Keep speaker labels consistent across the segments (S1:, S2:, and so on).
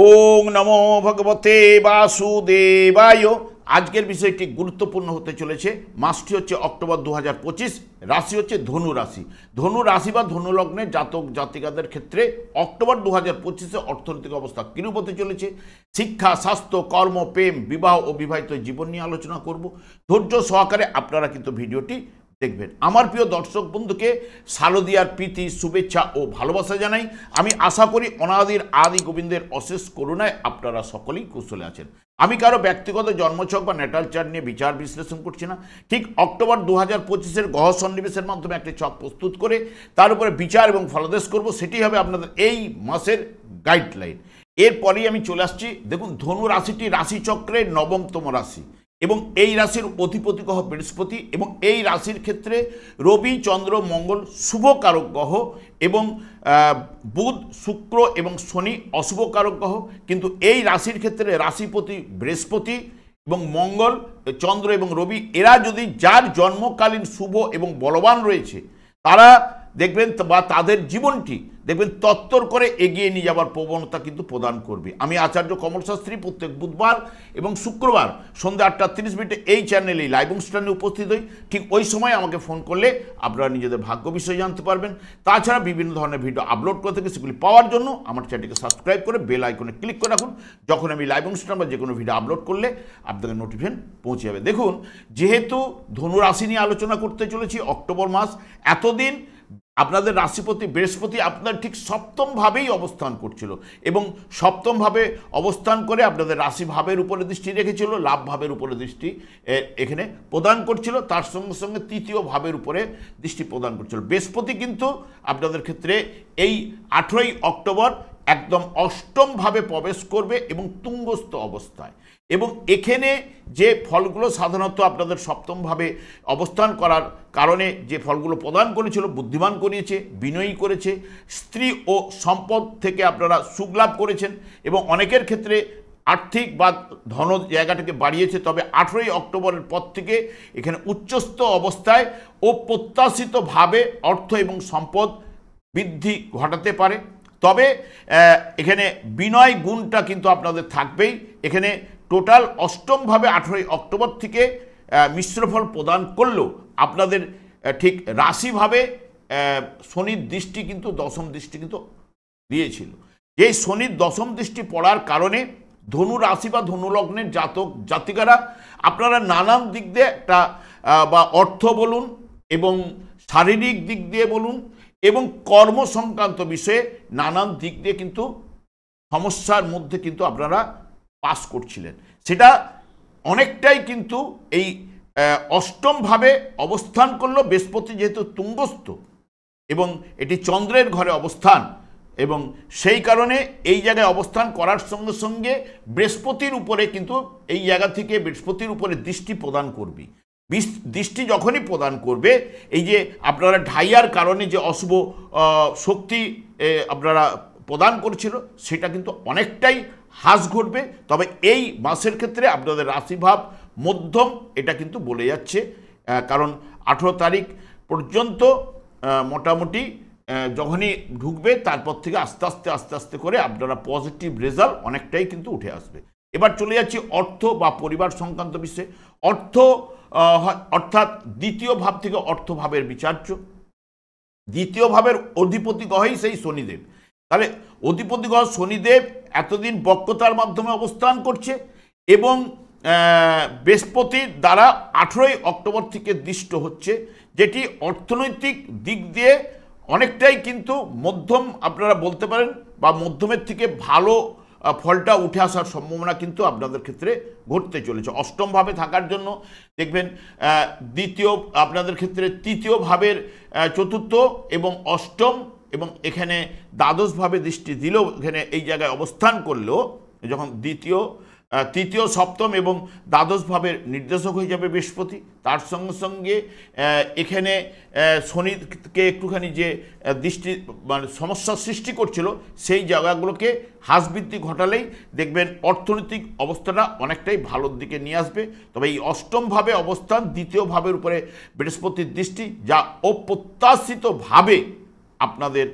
S1: ওং নমো ভগবতে বাসুদেবায়। আজকের বিষয়টি গুরুত্বপূর্ণ হতে চলেছে। মাসটি হচ্ছে অক্টোবর 2025, রাশি হচ্ছে ধনু রাশি। ধনু রাশি বা ধনু লগ্নের জাতক জাতিকাদের ক্ষেত্রে অক্টোবর 2025-এ অর্থনৈতিক অবস্থা কিরূপ হতে চলেছে, শিক্ষা, স্বাস্থ্য, কর্ম, প্রেম, বিবাহ ও বিবাহিত জীবন নিয়ে আলোচনা করব। ধৈর্য সহকারে আপনারা কিন্তু ভিডিওটি দেখবেন। আমার প্রিয় দর্শক বন্ধুকে শারদীয়ার প্রীতি, শুভেচ্ছা ও ভালোবাসা জানাই। আমি আশা করি অনাদির আদি গোবিন্দের অশেষ করুণায় আপনারা সকলেই কুশলে আছেন। আমি কারো ব্যক্তিগত জন্মছক বা ন্যাটাল চার্ট নিয়ে বিচার বিশ্লেষণ করছি না। ঠিক অক্টোবর 2025-এর গ্রহ সন্নিবেশের মাধ্যমে একটি ছক প্রস্তুত করে তার উপরে বিচার এবং ফলাদেশ করব। সেটি হবে আপনাদের এই মাসের গাইডলাইন। এরপরেই আমি চলে আসছি। দেখুন, ধনু রাশিটি রাশিচক্রের নবমতম রাশি এবং এই রাশির অধিপতি গ্রহ বৃহস্পতি, এবং এই রাশির ক্ষেত্রে রবি, চন্দ্র, মঙ্গল শুভ কারক গ্রহ, এবং বুধ, শুক্র এবং শনি অশুভ কারক গ্রহ। কিন্তু এই রাশির ক্ষেত্রে রাশিপতি বৃহস্পতি এবং মঙ্গল, চন্দ্র এবং রবি, এরা যদি যার জন্মকালীন শুভ এবং বলবান রয়েছে, তারা দেখবেন বা তাদের জীবনটি দেখবেন তত্তর করে এগিয়ে নিয়ে যাওয়ার প্রবণতা কিন্তু প্রদান করবে। আমি আচার্য কমল শাস্ত্রী প্রত্যেক বুধবার এবং শুক্রবার সন্ধ্যা 8:30 এই চ্যানেলে লাইভ অনুষ্ঠানে উপস্থিত হই। ঠিক ওই সময় আমাকে ফোন করলে আপনারা নিজেদের ভাগ্য বিষয়ে জানতে পারবেন। তাছাড়া বিভিন্ন ধরনের ভিডিও আপলোড করে থেকে সেগুলি পাওয়ার জন্য আমার চ্যানেলটিকে সাবস্ক্রাইব করে বেল আইকনে ক্লিক করে রাখুন। যখন আমি লাইভ অনুষ্ঠান বা যে কোনো ভিডিও আপলোড করলে আপনাদের নোটিফিকেশন পৌঁছে যাবে। দেখুন, যেহেতু ধনু রাশি নিয়ে আলোচনা করতে চলেছি, অক্টোবর মাস এতদিন আপনাদের রাশিপতি বৃহস্পতি আপনার ঠিক সপ্তমভাবেই অবস্থান করছিল, এবং সপ্তমভাবে অবস্থান করে আপনাদের রাশিভাবের উপরে দৃষ্টি রেখেছিল, লাভ ভাবের উপরে দৃষ্টি এখানে প্রদান করছিল, তার সঙ্গে সঙ্গে তৃতীয় ভাবের উপরে দৃষ্টি প্রদান করছিল। বৃহস্পতি কিন্তু আপনাদের ক্ষেত্রে এই 18ই অক্টোবর একদম অষ্টমভাবে প্রবেশ করবে এবং তুঙ্গস্থ অবস্থায়। এবং এখানে যে ফলগুলো সাধারণত আপনাদের সপ্তমভাবে অবস্থান করার কারণে যে ফলগুলো প্রদান করেছিল, বুদ্ধিমান করিয়েছে, বিনয়ী করেছে, স্ত্রী ও সম্পদ থেকে আপনারা সুখ লাভ করেছেন, এবং অনেকের ক্ষেত্রে আর্থিক বা ধন জায়গাটাকে বাড়িয়েছে। তবে 18ই অক্টোবরের পর থেকে এখানে উচ্চস্থ অবস্থায় ও প্রত্যাশিতভাবে অর্থ এবং সম্পদ বৃদ্ধি ঘটাতে পারে। তবে এখানে বিনয় গুণটা কিন্তু আপনাদের থাকবেই। এখানে টোটাল অষ্টমভাবে 18ই অক্টোবর থেকে মিশ্রফল প্রদান করলেও আপনাদের ঠিক রাশিভাবে শনির দৃষ্টি কিন্তু দশম দৃষ্টি কিন্তু দিয়েছিল। এই শনির দশম দৃষ্টি পড়ার কারণে ধনু রাশি বা ধনু লগ্নের জাতক জাতিকারা আপনারা নানান দিক দিয়ে একটা বা অর্থ বলুন এবং শারীরিক দিক দিয়ে বলুন এবং কর্ম সংক্রান্ত বিষয়ে নানান দিক দিয়ে কিন্তু সমস্যার মধ্যে কিন্তু আপনারা পাস করছিলেন। সেটা অনেকটাই কিন্তু এই অষ্টমভাবে অবস্থান করলো বৃহস্পতি, যেহেতু তুঙ্গস্থ এবং এটি চন্দ্রের ঘরে অবস্থান, এবং সেই কারণে এই জায়গায় অবস্থান করার সঙ্গে সঙ্গে বৃহস্পতির উপরে কিন্তু এই জায়গা থেকে বৃহস্পতির উপরে দৃষ্টি প্রদান করবে। দৃষ্টি যখনই প্রদান করবে, এই যে আপনারা ঢাইয়ার কারণে যে অশুভ শক্তি আপনারা প্রদান করছিল, সেটা কিন্তু অনেকটাই হ্রাস ঘটবে। তবে এই মাসের ক্ষেত্রে আপনাদের রাশিভাব মধ্যম, এটা কিন্তু বলে যাচ্ছে। কারণ 18 তারিখ পর্যন্ত মোটামুটি যখনই ঢুকবে, তারপর থেকে আস্তে আস্তে করে আপনারা পজিটিভ রেজাল্ট অনেকটাই কিন্তু উঠে আসবে। এবার চলে যাচ্ছি অর্থ বা পরিবার সংক্রান্ত বিষয়ে। অর্থ অর্থাৎ দ্বিতীয় ভাব থেকে অর্থভাবের বিচার্য। দ্বিতীয় ভাবের অধিপতি গ্রহই সেই শনিদেব। তাহলে অধিপতি গ্রহ শনিদেব এতদিন বক্রতার মাধ্যমে অবস্থান করছে, এবং বৃহস্পতির দ্বারা 18ই অক্টোবর থেকে দৃষ্ট হচ্ছে, যেটি অর্থনৈতিক দিক দিয়ে অনেকটাই কিন্তু মধ্যম আপনারা বলতে পারেন, বা মধ্যমের থেকে ভালো ফলটা উঠে আসার সম্ভাবনা কিন্তু আপনাদের ক্ষেত্রে ঘটতে চলেছে। অষ্টমভাবে থাকার জন্য দেখবেন দ্বিতীয় আপনাদের ক্ষেত্রে তৃতীয় ভাবের চতুর্থ এবং অষ্টম, এবং এখানে দ্বাদশভাবে দৃষ্টি দিলেও, এখানে এই জায়গায় অবস্থান করলেও, যখন তৃতীয় সপ্তম এবং দ্বাদশ ভাবের নির্দেশক হয়ে যাবে বৃহস্পতি, তার সঙ্গে সঙ্গে এখানে শনিকে একটুখানি যে দৃষ্টি মানে সমস্যার সৃষ্টি করছিল, সেই জায়গাগুলোকে হ্রাস বৃদ্ধি ঘটালেই দেখবেন অর্থনৈতিক অবস্থাটা অনেকটাই ভালোর দিকে নিয়ে আসবে। তবে এই অষ্টমভাবে অবস্থান, দ্বিতীয় ভাবের উপরে বৃহস্পতির দৃষ্টি, যা অপ্রত্যাশিতভাবে আপনাদের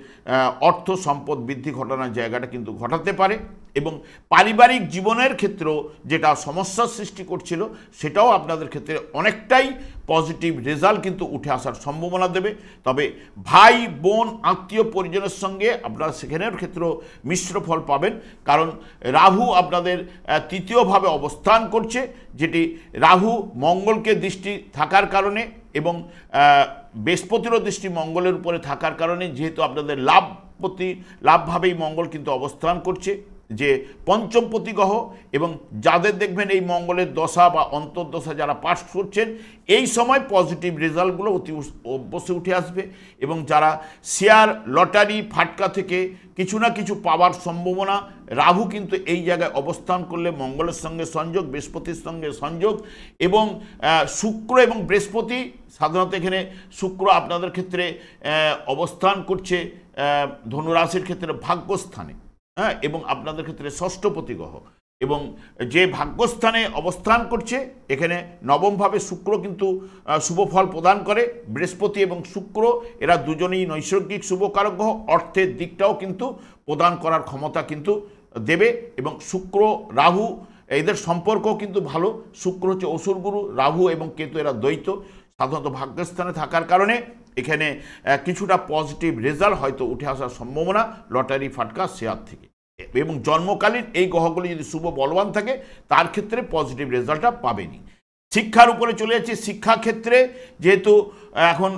S1: অর্থ সম্পদ বৃদ্ধি ঘটানোর জায়গাটা কিন্তু ঘটাতে পারে। এবং পারিবারিক জীবনের ক্ষেত্রেও যেটা সমস্যার সৃষ্টি করছিল সেটাও আপনাদের ক্ষেত্রে অনেকটাই পজিটিভ রেজাল্ট কিন্তু উঠে আসার সম্ভাবনা দেবে। তবে ভাই বোন আত্মীয় পরিজনের সঙ্গে আপনারা সেখানের ক্ষেত্রেও মিশ্র ফল পাবেন, কারণ রাহু আপনাদের তৃতীয়ভাবে অবস্থান করছে, যেটি রাহু মঙ্গলকে দৃষ্টি থাকার কারণে এবং বৃহস্পতিরও দৃষ্টি মঙ্গলের উপরে থাকার কারণে, যেহেতু আপনাদের লাভভাবেই মঙ্গল কিন্তু অবস্থান করছে, যে পঞ্চমপতি গ্রহ, এবং যাদের দেখবেন এই মঙ্গলের দশা বা অন্তর্দশা যারা পাস করছেন এই সময় পজিটিভ রেজাল্টগুলো অতি অবশ্যই উঠে আসবে। এবং যারা শেয়ার লটারি ফাটকা থেকে কিছু না কিছু পাওয়ার সম্ভাবনা, রাহু কিন্তু এই জায়গায় অবস্থান করলে মঙ্গলের সঙ্গে সংযোগ, বৃহস্পতির সঙ্গে সংযোগ, এবং শুক্র এবং বৃহস্পতি, সাধারণত এখানে শুক্র আপনাদের ক্ষেত্রে অবস্থান করছে ধনুরাশির ক্ষেত্রে ভাগ্যস্থানে, হ্যাঁ, এবং আপনাদের ক্ষেত্রে ষষ্ঠপতি গ্রহ, এবং যে ভাগ্যস্থানে অবস্থান করছে এখানে নবমভাবে শুক্র কিন্তু শুভ ফল প্রদান করে। বৃহস্পতি এবং শুক্র এরা দুজনেই নৈসর্গিক শুভকারক গ্রহ, অর্থের দিকটাও কিন্তু প্রদান করার ক্ষমতা কিন্তু দেবে। এবং শুক্র রাহু এদের সম্পর্ক কিন্তু ভালো। শুক্র হচ্ছে অসুরগুরু, রাহু এবং কেতু এরা দ্বৈত, সাধারণত ভাগ্যস্থানে থাকার কারণে এখানে কিছুটা পজিটিভ রেজাল্ট হয়তো উঠে আসার সম্ভাবনা লটারি ফাটকা শেয়ার থেকে। এবং জন্মকালীন এই গ্রহগুলি যদি শুভ বলবান থাকে তার ক্ষেত্রে পজিটিভ রেজাল্টটা পাবেনি। শিক্ষার উপরে চলে যাচ্ছে। শিক্ষাক্ষেত্রে যেহেতু এখন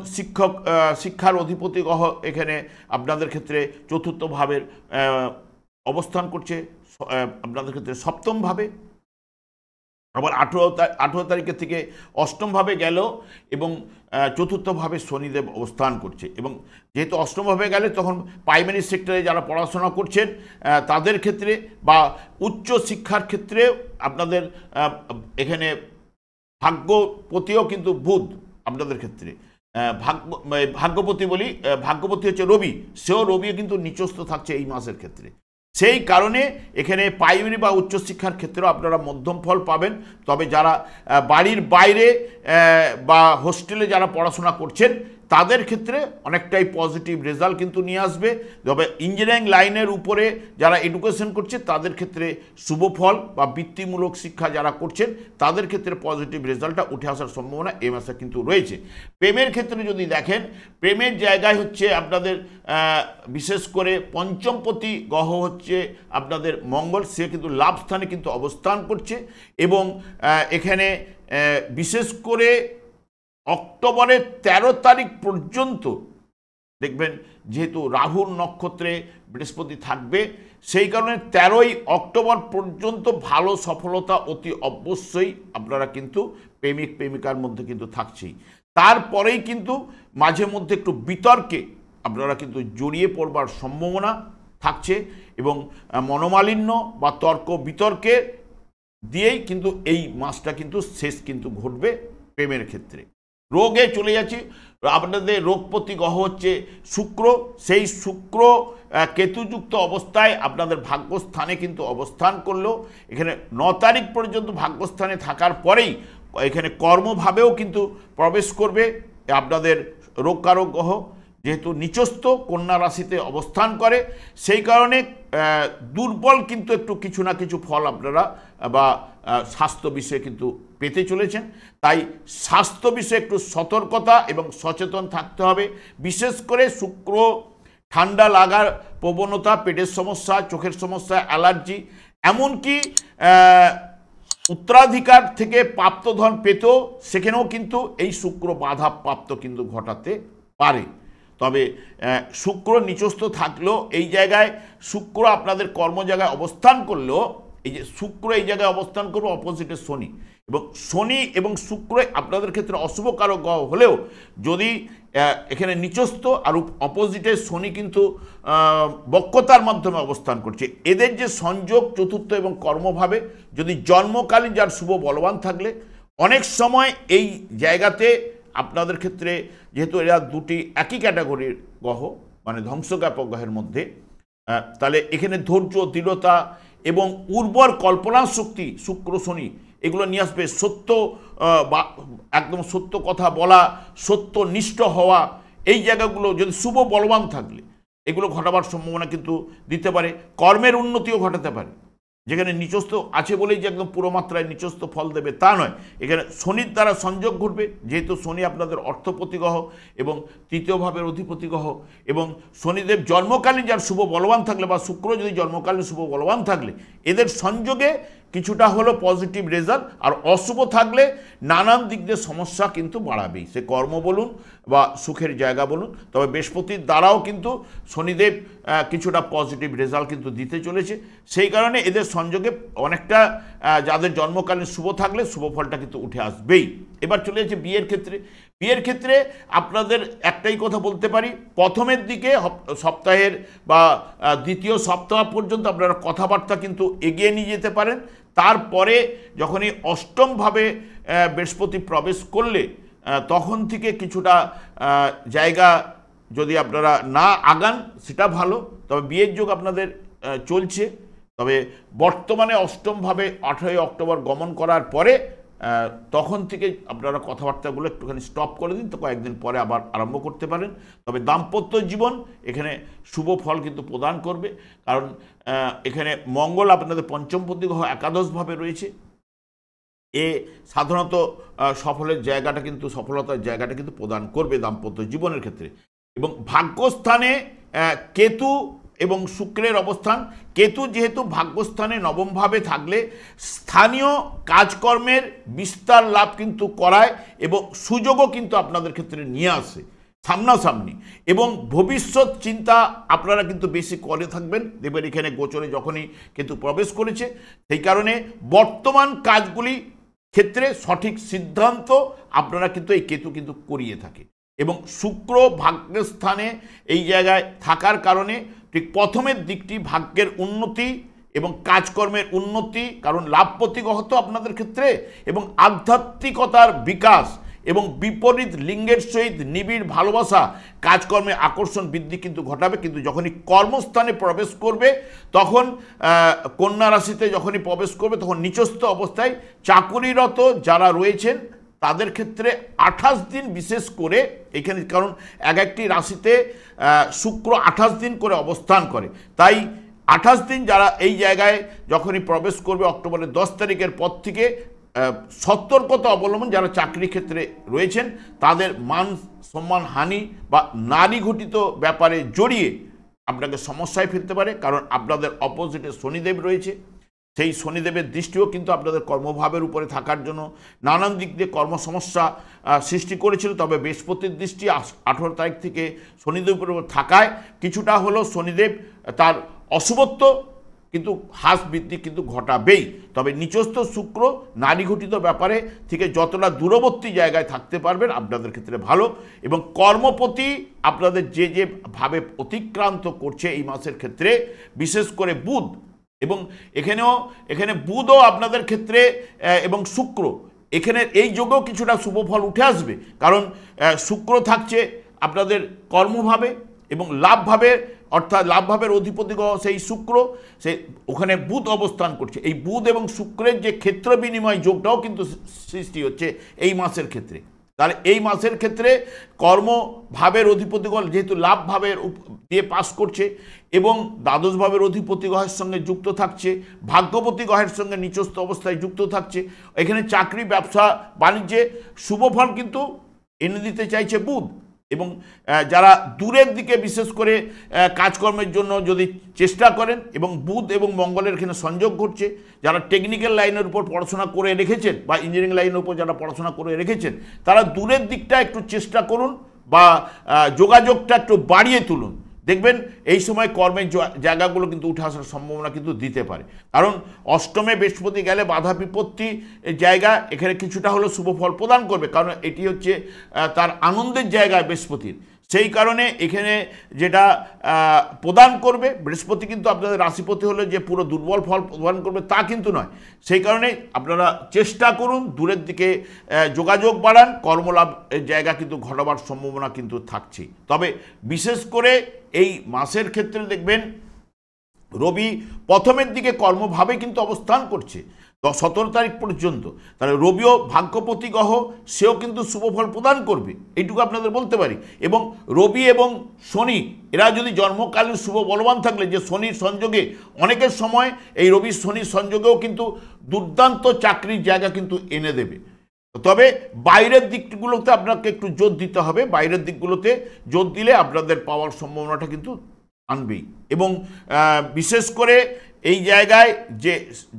S1: শিক্ষার অধিপতি গ্রহ এখানে আপনাদের ক্ষেত্রে চতুর্থ ভাবের অবস্থান করছে, আপনাদের ক্ষেত্রে সপ্তমভাবে, আবার 18 তারিখের থেকে অষ্টমভাবে গেল, এবং চতুর্থভাবে শনিদেব অবস্থান করছে। এবং যেহেতু অষ্টমভাবে গেলে তখন প্রাইমারি সেক্টরে যারা পড়াশোনা করছেন তাদের ক্ষেত্রে বা উচ্চ শিক্ষার ক্ষেত্রে আপনাদের এখানে ভাগ্যপতিও কিন্তু বুধ আপনাদের ক্ষেত্রে ভাগ্যপতি বলি, ভাগ্যপতি হচ্ছে রবি, রবিও কিন্তু নিচস্থ থাকছে এই মাসের ক্ষেত্রে। সেই কারণে এখানে প্রাইমারি বা উচ্চশিক্ষার ক্ষেত্রেও আপনারা মধ্যম ফল পাবেন। তবে যারা বাড়ির বাইরে বা হোস্টেলে যারা পড়াশোনা করছেন তাদের ক্ষেত্রে অনেকটাই পজিটিভ রেজাল্ট কিন্তু নিয়ে আসবে। তবে ইঞ্জিনিয়ারিং লাইনের উপরে যারা এডুকেশন করছে তাদের ক্ষেত্রে শুভ ফল বা বৃত্তিমূলক শিক্ষা যারা করছেন তাদের ক্ষেত্রে পজিটিভ রেজাল্টটা উঠে আসার সম্ভাবনা এই মাসে কিন্তু রয়েছে। প্রেমের ক্ষেত্রে যদি দেখেন, প্রেমের জায়গায় হচ্ছে আপনাদের বিশেষ করে পঞ্চমপতি গ্রহ হচ্ছে আপনাদের মঙ্গল, সে কিন্তু লাভ স্থানে কিন্তু অবস্থান করছে। এবং এখানে বিশেষ করে অক্টোবরের 13 তারিখ পর্যন্ত দেখবেন, যেহেতু রাহুর নক্ষত্রে বৃহস্পতি থাকবে, সেই কারণে 13ই অক্টোবর পর্যন্ত ভালো সফলতা অতি অবশ্যই আপনারা কিন্তু প্রেমিক প্রেমিকার মধ্যে কিন্তু থাকছেই। তারপরেই কিন্তু মাঝে মধ্যে একটু বিতর্কে আপনারা কিন্তু জড়িয়ে পড়বার সম্ভাবনা থাকছে, এবং মনোমালিন্য বা তর্ক বিতর্কে দিয়েই কিন্তু এই মাসটা কিন্তু শেষ কিন্তু ঘটবে প্রেমের ক্ষেত্রে। রোগে চলে যাচ্ছে, আপনাদের রোগপতি গ্রহ হচ্ছে শুক্র, সেই শুক্র কেতুযুক্ত অবস্থায় আপনাদের ভাগ্যস্থানে কিন্তু অবস্থান করলো। এখানে 9 তারিখ পর্যন্ত ভাগ্যস্থানে থাকার পরেই এখানে কর্মভাবেও কিন্তু প্রবেশ করবে আপনাদের রোগকারক গ্রহ, যেহেতু নিচস্থ কন্যা রাশিতে অবস্থান করে, সেই কারণে দুর্বল কিন্তু একটু কিছু না কিছু ফল আপনারা বা স্বাস্থ্য বিষয়ে কিন্তু পেতে চলেছেন। তাই স্বাস্থ্য বিষয়ে একটু সতর্কতা এবং সচেতন থাকতে হবে। বিশেষ করে শুক্র ঠান্ডা লাগার প্রবণতা, পেটের সমস্যা, চোখের সমস্যা, অ্যালার্জি, এমনকি উত্তরাধিকার থেকে প্রাপ্ত ধন পেতেও সেখানেও কিন্তু এই শুক্র বাধা প্রাপ্ত কিন্তু ঘটাতে পারে। তবে শুক্র নিচস্থ থাকলেও এই জায়গায় শুক্র আপনাদের কর্ম জায়গায় অবস্থান করলেও, এই যে শুক্র এই জায়গায় অবস্থান করবে অপোজিটে শনি, এবং শনি এবং শুক্র আপনাদের ক্ষেত্রে অশুভ কারক গ্রহ হলেও যদি এখানে নিচস্থ আর অপোজিটে শনি কিন্তু বক্রতার মাধ্যমে অবস্থান করছে, এদের যে সংযোগ চতুর্থ এবং কর্মভাবে যদি জন্মকালীন যার শুভ বলবান থাকলে অনেক সময় এই জায়গাতে আপনাদের ক্ষেত্রে, যেহেতু এরা দুটি একই ক্যাটাগরির গ্রহ মানে ধ্বংসজ্ঞাপক গ্রহের মধ্যে, তাহলে এখানে ধৈর্য, দৃঢ়তা এবং উর্বর কল্পনা শক্তি শুক্র শনি এগুলো নিয়ে আসবে। সত্য বা একদম সত্য কথা বলা, সত্যনিষ্ঠ হওয়া, এই জায়গাগুলো যদি শুভ বলবান থাকলে এগুলো ঘটাবার সম্ভাবনা কিন্তু দিতে পারে। কর্মের উন্নতিও ঘটাতে পারে। যেখানে নিচস্থ আছে বলেই যে একদম পুরো মাত্রায় নিচস্থ ফল দেবে তা নয়, এখানে শনির দ্বারা সংযোগ ঘটবে, যেহেতু শনি আপনাদের অর্থপতি গ্রহ এবং তৃতীয় ভাবের অধিপতি গ্রহ, এবং শনিদেব জন্মকালীন যার শুভ বলবান থাকলে বা শুক্র যদি জন্মকালীন শুভ বলবান থাকলে এদের সংযোগে কিছুটা হলো পজিটিভ রেজাল্ট, আর অশুভ থাকলে নানান দিক দিয়ে সমস্যা কিন্তু বাড়াবেই, সে কর্ম বলুন বা সুখের জায়গা বলুন। তবে বৃহস্পতির দ্বারাও কিন্তু শনিদেব কিছুটা পজিটিভ রেজাল্ট কিন্তু দিতে চলেছে, সেই কারণে এদের সংযোগে অনেকটা যাদের জন্মকালীন শুভ থাকলে শুভ ফলটা কিন্তু উঠে আসবেই। এবার চলে যাচ্ছে বিয়ের ক্ষেত্রে। বিয়ের ক্ষেত্রে আপনাদের একটাই কথা বলতে পারি, প্রথমের দিকে সপ্তাহের বা দ্বিতীয় সপ্তাহ পর্যন্ত আপনারা কথাবার্তা কিন্তু এগিয়ে নিয়ে যেতে পারেন। তারপরে যখনই অষ্টমভাবে বৃহস্পতি প্রবেশ করলে তখন থেকে কিছুটা জায়গা যদি আপনারা না আগান সেটা ভালো, তবে বিয়ের যোগ আপনাদের চলছে। তবে বর্তমানে অষ্টমভাবে 18 অক্টোবর গমন করার পরে তখন থেকে আপনারা কথাবার্তাগুলো একটুখানি স্টপ করে দিন, তো কয়েকদিন পরে আবার আরম্ভ করতে পারেন। তবে দাম্পত্য জীবন এখানে শুভ ফল কিন্তু প্রদান করবে, কারণ এখানে মঙ্গল আপনাদের পঞ্চমপতি গ্রহ একাদশভাবে রয়েছে। এ সাধারণত সফলতার জায়গাটা কিন্তু প্রদান করবে দাম্পত্য জীবনের ক্ষেত্রে। এবং ভাগ্যস্থানে কেতু এবং শুক্রের অবস্থান, কেতু যেহেতু ভাগ্যস্থানে নবমভাবে থাকলে স্থানীয় কাজকর্মের বিস্তার লাভ কিন্তু করায় এবং সুযোগও কিন্তু আপনাদের ক্ষেত্রে নিয়ে আসে সামনাসামনি, এবং ভবিষ্যৎ চিন্তা আপনারা কিন্তু বেশি করে থাকবেন। দেখবেন এখানে গোচরে যখনই কেতু প্রবেশ করেছে, সেই কারণে বর্তমান কাজগুলি ক্ষেত্রে সঠিক সিদ্ধান্ত আপনারা কিন্তু এই কেতু কিন্তু করিয়ে থাকে। এবং শুক্র ভাগ্যের স্থানে এই জায়গায় থাকার কারণে ঠিক প্রথমের দিকটি ভাগ্যের উন্নতি এবং কাজকর্মের উন্নতি, কারণ লাভপতি গ্রহ তো আপনাদের ক্ষেত্রে, এবং আধ্যাত্মিকতার বিকাশ এবং বিপরীত লিঙ্গের সহিত নিবিড় ভালোবাসা কাজকর্মে আকর্ষণ বৃদ্ধি কিন্তু ঘটাবে। কিন্তু যখনই কর্মস্থানে প্রবেশ করবে তখন কন্যা রাশিতে যখনই প্রবেশ করবে তখন নিচস্থ অবস্থায় চাকুরিরত যারা রয়েছেন তাদের ক্ষেত্রে 28 দিন বিশেষ করে এখানে, কারণ এক একটি রাশিতে শুক্র 28 দিন করে অবস্থান করে, তাই 28 দিন যারা এই জায়গায় যখনই প্রবেশ করবে অক্টোবরের 10 তারিখের পর থেকে সতর্কতা অবলম্বন যারা চাকরি ক্ষেত্রে রয়েছেন তাদের মান সম্মান হানি বা নারী ঘটিত ব্যাপারে জড়িয়ে আপনাকে সমস্যায় ফেলতে পারে, কারণ আপনাদের অপোজিটে শনিদেব রয়েছে। সেই শনিদেবের দৃষ্টিও কিন্তু আপনাদের কর্মভাবের উপরে থাকার জন্য নানান দিক দিয়ে কর্মসমস্যা সৃষ্টি করেছিল। তবে বৃহস্পতির দৃষ্টি 18 তারিখ থেকে শনিদেবের উপর থাকায় কিছুটা হলেও শনিদেব তার অশুভত্ব কিন্তু হ্রাস বৃদ্ধি কিন্তু ঘটাবেই। তবে নিচস্থ শুক্র নারী ঘটিত ব্যাপারে থেকে যতটা দূরবর্তী জায়গায় থাকতে পারবেন আপনাদের ক্ষেত্রে ভালো। এবং কর্মপতি আপনাদের যে ভাবে অতিক্রান্ত করছে এই মাসের ক্ষেত্রে, বিশেষ করে বুধ, এবং এখানে বুধও আপনাদের ক্ষেত্রে এবং শুক্র, এখানে এই যোগেও কিছুটা শুভ ফল উঠে আসবে, কারণ শুক্র থাকছে আপনাদের কর্মভাবে এবং লাভভাবে, অর্থাৎ লাভভাবের অধিপতি গ্রহ সেই শুক্র, সেই ওখানে বুধ অবস্থান করছে। এই বুধ এবং শুক্রের যে ক্ষেত্র বিনিময় যোগটাও কিন্তু সৃষ্টি হচ্ছে এই মাসের ক্ষেত্রে। তাহলে এই মাসের ক্ষেত্রে কর্মভাবের অধিপতি গ্রহ যেহেতু লাভভাবের দিয়ে পাস করছে এবং দ্বাদশ ভাবের অধিপতি গ্রহের সঙ্গে যুক্ত থাকছে, ভাগ্যপতি গ্রহের সঙ্গে নিচস্থ অবস্থায় যুক্ত থাকছে, এখানে চাকরি ব্যবসা বাণিজ্যে শুভ ফল কিন্তু এনে দিতে চাইছে বুধ। এবং যারা দূরের দিকে বিশেষ করে কাজকর্মের জন্য যদি চেষ্টা করেন, এবং বুধ এবং মঙ্গলের এখানে সংযোগ ঘটছে, যারা টেকনিক্যাল লাইনের উপর পড়াশোনা করে রেখেছেন বা ইঞ্জিনিয়ারিং লাইনের উপর যারা পড়াশোনা করে রেখেছেন তারা দূরের দিকটা একটু চেষ্টা করুন বা যোগাযোগটা একটু বাড়িয়ে তুলুন, দেখবেন এই সময় কর্মের জায়গাগুলো কিন্তু উঠে আসার সম্ভাবনা কিন্তু দিতে পারে। কারণ অষ্টমে বৃহস্পতি গেলে বাধা বিপত্তি জায়গা এখানে কিছুটা হলেও শুভ ফল প্রদান করবে, কারণ এটি হচ্ছে তার আনন্দের জায়গায় বৃহস্পতির। সেই কারণে এখানে যেটা প্রদান করবে বৃহস্পতি, কিন্তু আপনাদের রাশিপতি হলে যে পুরো দুর্বল ফল প্রদান করবে তা কিন্তু নয়। সেই কারণে আপনারা চেষ্টা করুন দূরের দিকে যোগাযোগ বাড়ান, কর্মলাভ জায়গা কিন্তু ঘটাবার সম্ভাবনা কিন্তু থাকছে। তবে বিশেষ করে এই মাসের ক্ষেত্রে দেখবেন রবি প্রথমের দিকে কর্মভাবে কিন্তু অবস্থান করছে, 17 তারিখ পর্যন্ত, তাহলে রবিও ভাগ্যপতি গ্রহ, সেও কিন্তু শুভ ফল প্রদান করবে, এইটুকু আপনাদের বলতে পারি। এবং রবি এবং শনি এরা যদি জন্মকালীন শুভ বলবান থাকলে, যে শনির সংযোগে অনেকের সময় এই রবি শনির সংযোগেও কিন্তু দুর্দান্ত চাকরির জায়গা কিন্তু এনে দেবে। তবে বাইরের দিকগুলোতে আপনাকে একটু জোর দিতে হবে, বাইরের দিকগুলোতে জোর দিলে আপনাদের পাওয়ার সম্ভাবনাটা কিন্তু আনবেই। এবং বিশেষ করে এই জায়গায় যে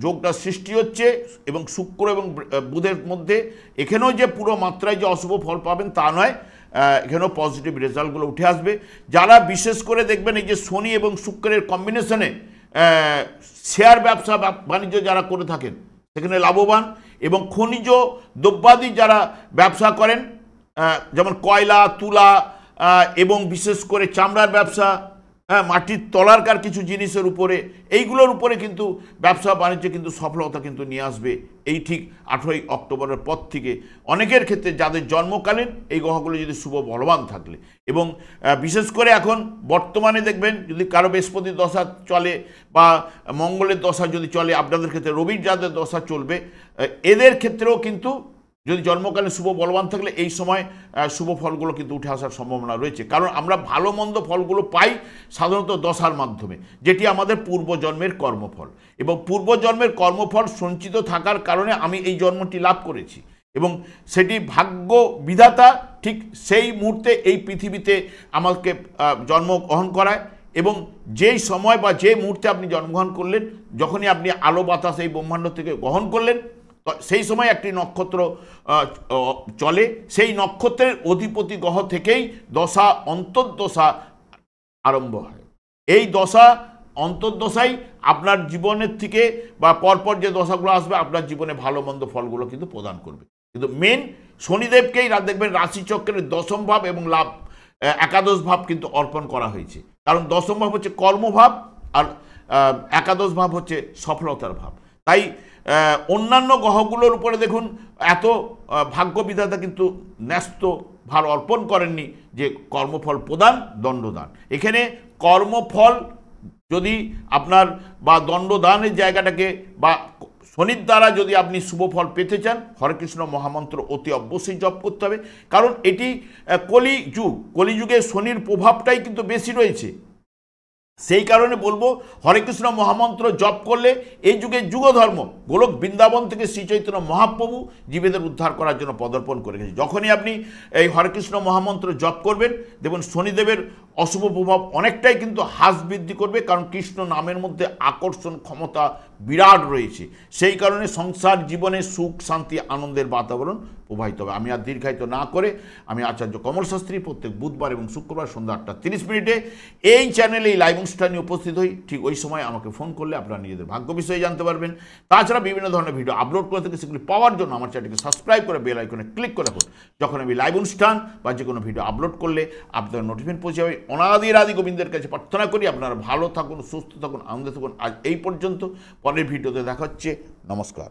S1: যোগটা সৃষ্টি হচ্ছে এবং শুক্র এবং বুধের মধ্যে, এখানেও যে পুরো মাত্রায় যে অশুভ ফল পাবেন তা নয়, এখানেও পজিটিভ রেজাল্টগুলো উঠে আসবে। যারা বিশেষ করে দেখবেন এই যে শনি এবং শুক্রের কম্বিনেশনে শেয়ার ব্যবসা বাণিজ্য যারা করে থাকেন সেখানে লাভবান, এবং খনিজ দ্রব্যাদি যারা ব্যবসা করেন, যেমন কয়লা, তুলা এবং বিশেষ করে চামড়ার ব্যবসা, মাটির তলারকার কিছু জিনিসের উপরে, এইগুলোর উপরে কিন্তু ব্যবসা বাণিজ্যে কিন্তু সফলতা কিন্তু নিয়ে আসবে এই ঠিক 18ই অক্টোবরের পর থেকে। অনেকের ক্ষেত্রে যাদের জন্মকালীন এই গ্রহগুলো যদি শুভ বলবান থাকলে, এবং বিশেষ করে এখন বর্তমানে দেখবেন যদি কারো বৃহস্পতির দশা চলে বা মঙ্গলের দশা যদি চলে, আপনাদের ক্ষেত্রে রবির যাদের দশা চলবে, এদের ক্ষেত্রেও কিন্তু যদি জন্মকালীন শুভ বলবান থাকলে এই সময় শুভ ফলগুলো কিন্তু উঠে আসার সম্ভাবনা রয়েছে। কারণ আমরা ভালো মন্দ ফলগুলো পাই সাধারণত দশার মাধ্যমে, যেটি আমাদের পূর্বজন্মের কর্মফল, এবং পূর্বজন্মের কর্মফল সঞ্চিত থাকার কারণে আমি এই জন্মটি লাভ করেছি, এবং সেটি ভাগ্য বিধাতা ঠিক সেই মুহূর্তে এই পৃথিবীতে আমাকে জন্মগ্রহণ করায়। এবং যেই সময় বা যে মুহূর্তে আপনি জন্মগ্রহণ করলেন, যখনই আপনি আলো বাতাস এই ব্রহ্মাণ্ড থেকে গ্রহণ করলেন, সেই সময় একটি নক্ষত্র চলে, সেই নক্ষত্রের অধিপতি গ্রহ থেকেই দশা অন্তর্দশা আরম্ভ হয়। এই দশা অন্তর্দশাই আপনার জীবনের থেকে বা পরপর যে দশাগুলো আসবে আপনার জীবনে ভালো মন্দ ফলগুলো কিন্তু প্রদান করবে। কিন্তু মেন শনিদেবকেই দেখবেন রাশিচক্রের দশম ভাব এবং লাভ একাদশ ভাব কিন্তু অর্পণ করা হয়েছে, কারণ দশম ভাব হচ্ছে কর্মভাব আর একাদশ ভাব হচ্ছে সফলতার ভাব। তাই অন্যান্য গ্রহগুলোর উপরে দেখুন এত ভাগ্যবিধাতা কিন্তু ন্যস্ত ভার অর্পণ করেননি যে কর্মফল প্রদান দণ্ডদান। এখানে কর্মফল যদি আপনার বা দণ্ডদানের জায়গাটাকে বা শনির দ্বারা যদি আপনি শুভ ফল পেতে চান, হরে কৃষ্ণ মহামন্ত্র অতি অবশ্যই জপ করতে হবে, কারণ এটি কলিযুগে শনির প্রভাবটাই কিন্তু বেশি রয়েছে। সেই কারণে বলবো হরে কৃষ্ণ মহামন্ত্র জপ করলে এই যুগে যুগধর্ম গোলক বৃন্দাবন থেকে শ্রী চৈতন্য মহাপ্রভু জীবেদের উদ্ধার করার জন্য পদার্পণ করে গেছে। যখনই আপনি এই হরে কৃষ্ণ মহামন্ত্র জপ করবেন দেখবেন শনিদেবের অশুভ প্রভাব অনেকটাই কিন্তু হ্রাস বৃদ্ধি করবে, কারণ কৃষ্ণ নামের মধ্যে আকর্ষণ ক্ষমতা বিরাট রয়েছে। সেই কারণে সংসার জীবনে সুখ শান্তি আনন্দের বাতাবরণ প্রবাহিত হবে। আমি আর দীর্ঘায়িত না করে আমি আচার্য কমল শাস্ত্রী প্রত্যেক বুধবার এবং শুক্রবার সন্ধ্যা 8:30 এই চ্যানেলে এই লাইভ অনুষ্ঠানে উপস্থিত হই। ঠিক ওই সময় আমাকে ফোন করলে আপনারা নিজেদের ভাগ্য বিষয়ে জানতে পারবেন। তাছাড়া বিভিন্ন ধরনের ভিডিও আপলোড করে থেকে সেগুলি পাওয়ার জন্য আমার চ্যানেলকে সাবস্ক্রাইব করে বেল আইকনে ক্লিক করে রাখুন। যখন আমি লাইভ অনুষ্ঠান বা যে কোনো ভিডিও আপলোড করলে আপনাদের নোটিফিকেশন পৌঁছে যাবে। অনাদির আদি গোবিন্দের কাছে প্রার্থনা করি আপনারা ভালো থাকুন, সুস্থ থাকুন, আনন্দে থাকুন। আজ এই পর্যন্ত, পরের ভিডিওতে দেখা হচ্ছে। নমস্কার।